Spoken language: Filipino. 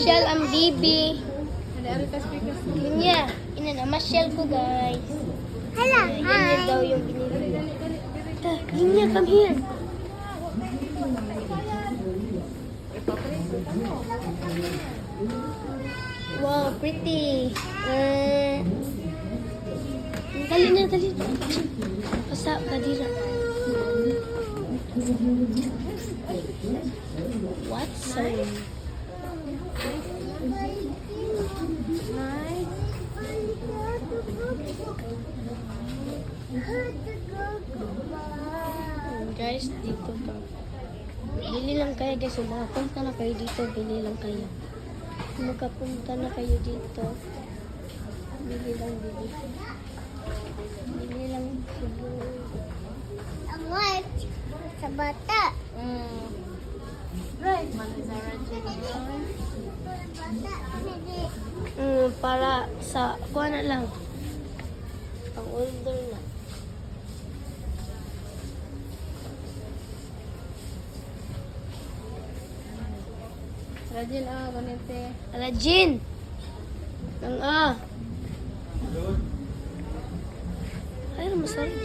namasyal ang bibi. Linya, ina namasyal ko guys. Hello, Yan daw yung binili. Linya, come here. Wow, pretty. Dali na, dali na. Pasa, kadira. What? Sorry. Guys, dito ka. Bili lang kayo guys. Makapunta na kayo dito. Bili lang kayo. Makapunta na kayo dito. Bili lang, bili. Bili lang siguro. ang white sa bata. Right, Manizara Bata, Para sa, kuha na lang. Pang older na. Rajin, ganito. Ala, Jin! Ang Ay, masarap.